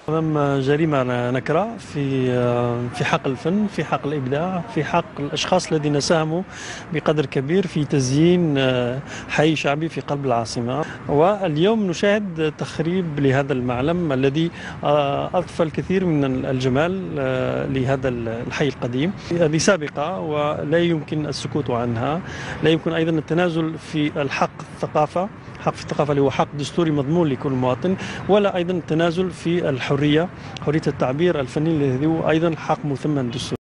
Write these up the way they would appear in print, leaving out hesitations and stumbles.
أمام جريمة نكراء في حق الفن، في حق الإبداع، في حق الأشخاص الذين ساهموا بقدر كبير في تزيين حي شعبي في قلب العاصمة. واليوم نشاهد تخريب لهذا المعلم الذي أضفى الكثير من الجمال لهذا الحي القديم. هذه سابقة ولا يمكن السكوت عنها. لا يمكن أيضا التنازل في الحق الثقافة، حق في الثقافة اللي هو حق دستوري مضمون لكل مواطن، ولا أيضا التنازل في الحرية، حرية التعبير الفني الذي هو أيضا حق مثمن دستوري.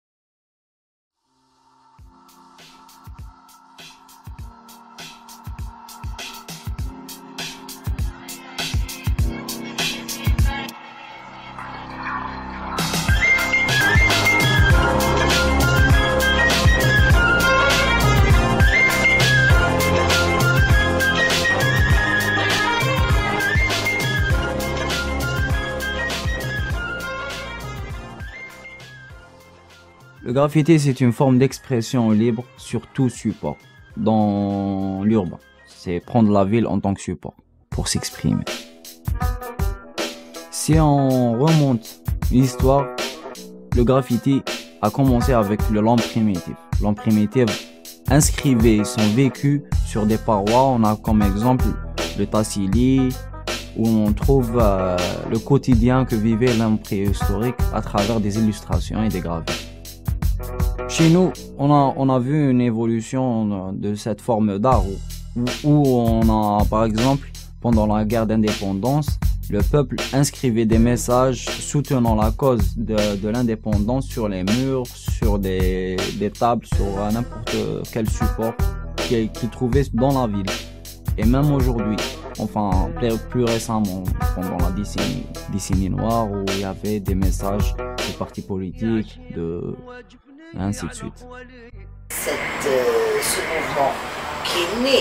Le graffiti, c'est une forme d'expression libre sur tout support dans l'urbain. C'est prendre la ville en tant que support pour s'exprimer. Si on remonte l'histoire, le graffiti a commencé avec l'homme primitif. L'homme primitif inscrivait son vécu sur des parois. On a comme exemple le Tassili, où on trouve le quotidien que vivait l'homme préhistorique à travers des illustrations et des gravures. Chez nous, on a vu une évolution de cette forme d'art où on a, par exemple, pendant la guerre d'indépendance, le peuple inscrivait des messages soutenant la cause de l'indépendance sur les murs, sur des tables, sur n'importe quel support qu'il trouvait dans la ville. Et même aujourd'hui, enfin plus récemment, pendant la décennie noire, où il y avait des messages des partis politiques, et ainsi de suite. Ce mouvement qui est né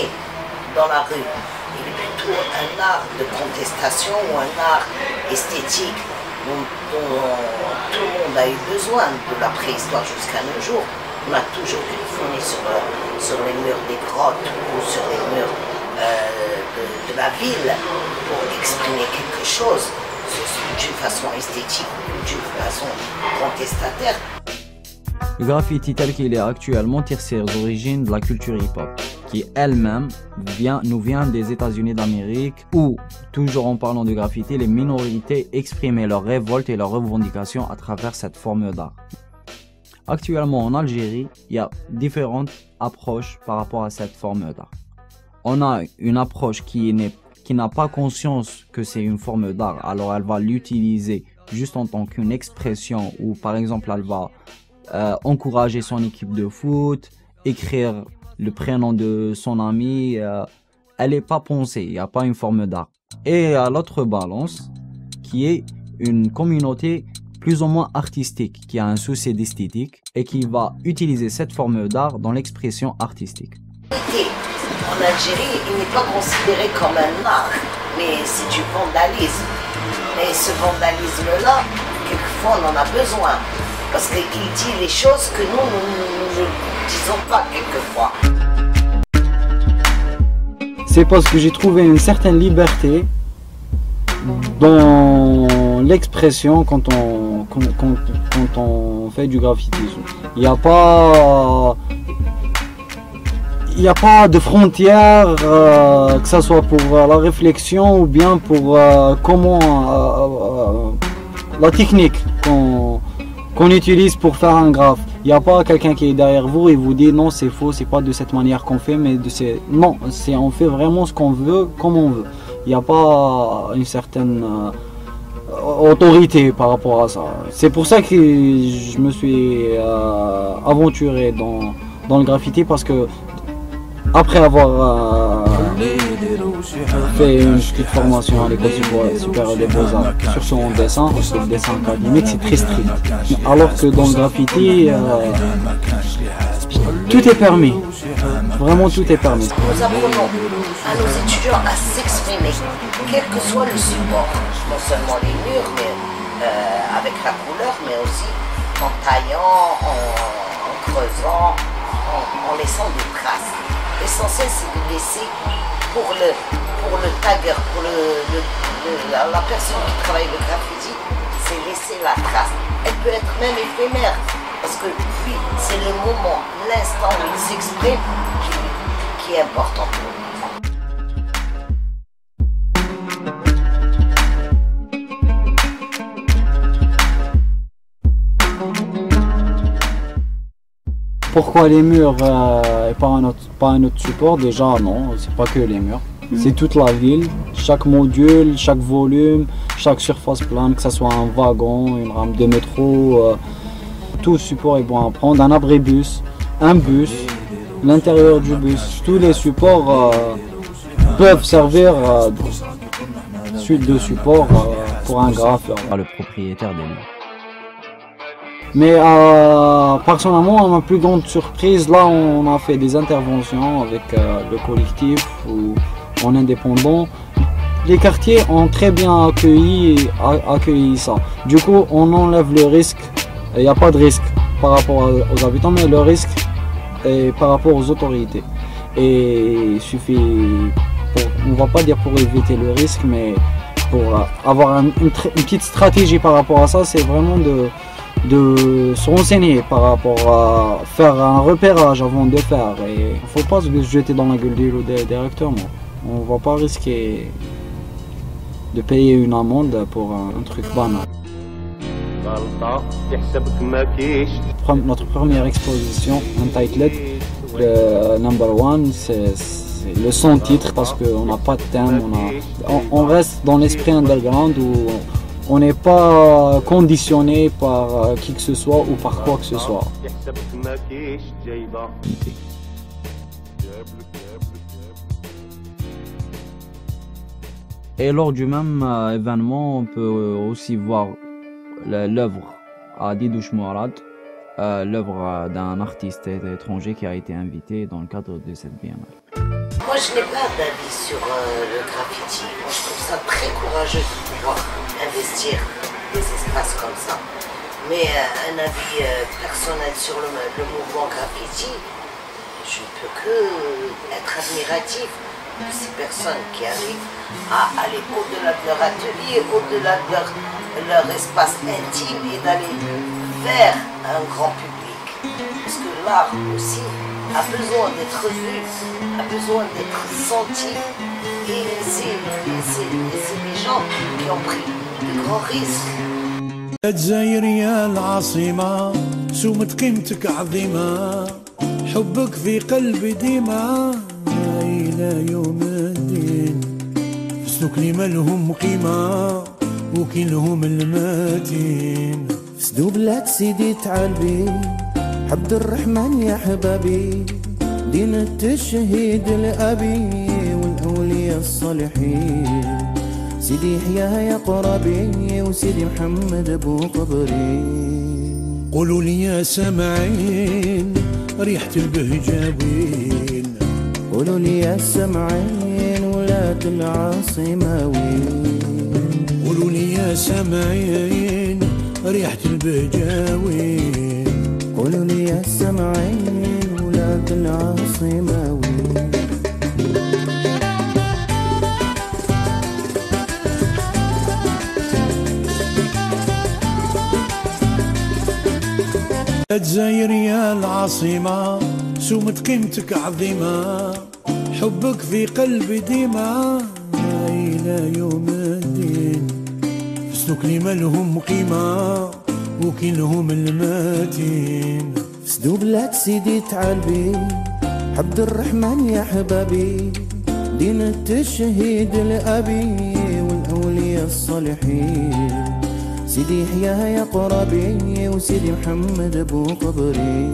dans la rue, il est plutôt un art de contestation ou un art esthétique dont tout le monde a eu besoin de la préhistoire jusqu'à nos jours. On a toujours griffonné sur les murs des grottes ou sur les murs de la ville pour exprimer quelque chose d'une façon esthétique ou d'une façon contestataire. Le graffiti tel qu'il est actuellement tire ses origines de la culture hip-hop, qui elle-même nous vient des États-Unis d'Amérique, où, toujours en parlant de graffiti, les minorités exprimaient leur révolte et leurs revendications à travers cette forme d'art. Actuellement en Algérie, il y a différentes approches par rapport à cette forme d'art. On a une approche qui n'a pas conscience que c'est une forme d'art, alors elle va l'utiliser juste en tant qu'une expression, ou par exemple elle va encourager son équipe de foot, écrire le prénom de son ami, elle n'est pas pensée, il n'y a pas une forme d'art. Et à l'autre balance, qui est une communauté plus ou moins artistique, qui a un souci d'esthétique et qui va utiliser cette forme d'art dans l'expression artistique. En Algérie, il n'est pas considéré comme un art, mais c'est du vandalisme. Et ce vandalisme-là, quelquefois on en a besoin. Parce qu'il dit les choses que nous ne disons pas quelquefois. C'est parce que j'ai trouvé une certaine liberté dans l'expression quand on fait du graffitisme. Il n'y a pas de frontières, que ce soit pour la réflexion ou bien pour la technique qu'on utilise pour faire un graphe. Il n'y a pas quelqu'un qui est derrière vous et vous dit non c'est faux, c'est pas de cette manière qu'on fait, mais non, on fait vraiment ce qu'on veut, comme on veut. Il n'y a pas une certaine autorité par rapport à ça. C'est pour ça que je me suis aventuré dans le graffiti, parce que après avoir fait une petite formation à l'école supérieure des beaux-arts sur son dessin, le dessin académique, c'est très strict. Alors que dans le graffiti, tout est permis. Vraiment tout est permis. Nous apprenons à nos étudiants à s'exprimer, quel que soit le support, non seulement les murs, mais avec la couleur, mais aussi en taillant, en creusant, en laissant des traces. L'essentiel, c'est de laisser pour le tagger, pour la personne qui travaille le graffiti, laisser la trace. Elle peut être même éphémère, parce que lui, c'est le moment, l'instant où il s'exprime qui est important pour lui. Pourquoi les murs et pas un autre support? Déjà non, c'est pas que les murs. C'est toute la ville, chaque module, chaque volume, chaque surface plane, que ce soit un wagon, une rame de métro, tout support est bon à prendre. Un abribus, un bus, l'intérieur du bus, tous les supports peuvent servir suite de support pour un graffeur. Le propriétaire des lieux. Mais personnellement, ma plus grande surprise, là on a fait des interventions avec le collectif ou en indépendant. Les quartiers ont très bien accueilli ça. Du coup, on enlève le risque. Il n'y a pas de risque par rapport aux habitants, mais le risque est par rapport aux autorités. Et il suffit, on ne va pas dire pour éviter le risque, mais pour avoir une petite stratégie par rapport à ça, c'est vraiment de se renseigner par rapport à faire un repérage avant de faire. Et il ne faut pas se jeter dans la gueule du loup directement. On ne va pas risquer de payer une amende pour un truc banal. Notre première exposition, Untitled, le number one, c'est le son titre parce qu'on n'a pas de thème. On reste dans l'esprit underground où on n'est pas conditionné par qui que ce soit ou par quoi que ce soit. Et lors du même événement, on peut aussi voir l'œuvre à Didouche Mourad, l'œuvre d'un artiste étranger qui a été invité dans le cadre de cette biennale. Moi, je n'ai pas d'avis sur le graffiti. Moi, je trouve ça très courageux de pouvoir investir des espaces comme ça. Mais un avis personnel sur le mouvement graffiti, je ne peux que être admiratif de ces personnes qui arrivent à aller au-delà de leur atelier, au-delà de leur espace intime et d'aller vers un grand public. Parce que l'art aussi a besoin d'être vu, a besoin d'être senti. Et c'est les gens qui ont pris de grands risques. الجزائر يا العاصمة سمت قيمتك عظيمة حبك في قلبي ديما إلى يوم الدين فسدوك لي مالهم قيمة وكلهم الماتين فسدو بلاد سيدي تعالبي عبد الرحمن يا حبابي دين التشهيد الأبي والأولياء الصالحين سيدي يحيى يا قرابي وسيدي محمد ابو قبري قولوا لي يا سامعين ريحة البهجاوين قولوا لي يا سامعين ولاد العاصماوين قولوا لي يا سامعين ريحة البهجاوين قولوا لي يا سامعين ولاد العاصماوين الجزائر يا العاصمة سمت قيمتك عظيمة حبك في قلبي ديما إلى يوم الدين فسدوك لي مالهم قيمة وكلهم الماتين فسدو بلاد سيدي تعالبي عبد الرحمن يا حبابي دين التشهيد الأبي والأولياء الصالحين سيدي يحيى يا قرابي وسيدي محمد ابو قبري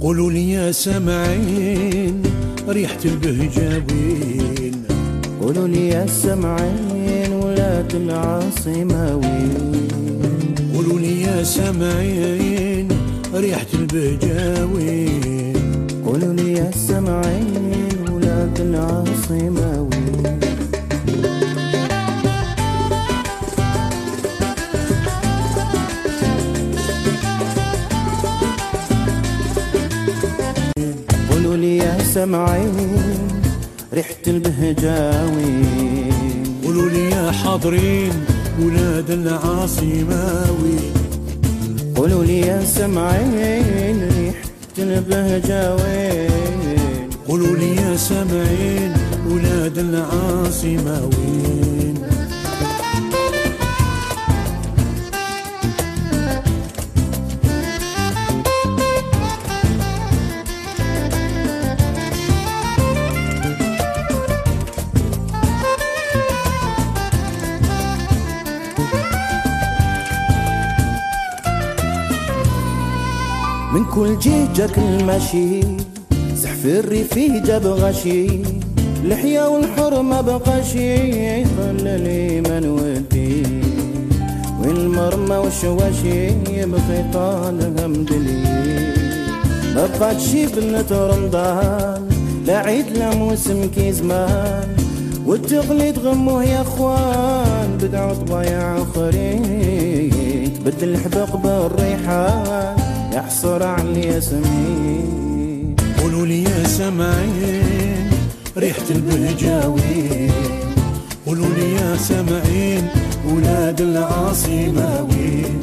قولوا لي يا سامعين ريحة البهجاوين قولوا لي يا سامعين ولاد العاصماوين قولوا لي يا سامعين ريحة البهجاوين قولوا لي يا سامعين ولاد العاصماوين قولوا لي يا سامعين ريحة البهجاوين قولوا لي يا حاضرين ولاد العاصماوي. قولوا لي يا سمعين ريحة البهجة وين؟ قولوا لي يا سامعين ولاد العاصماوين. من كل جيجك المشي زحف الريفي جاب غشي، لحية والحرمة بقشي ظل الإيمان والدين، والمرمى والشواشي بخيطان همدلي. بقات شي بنت رمضان لا عيد لا موسم كي زمان، والتقليد غموه يا اخوان بدعوا طبايع اخرين، تبدل الحبق بالريحان يحصر على الياسمين. قولوا لي يا سامعين ريحة البهجاوين. قولوا لي يا سامعين ولاد العاصماوين.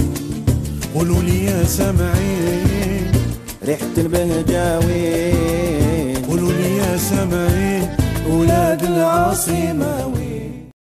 قولوا لي يا سامعين ريحة البهجاوين. قولوا لي يا سامعين ولاد العاصماوين.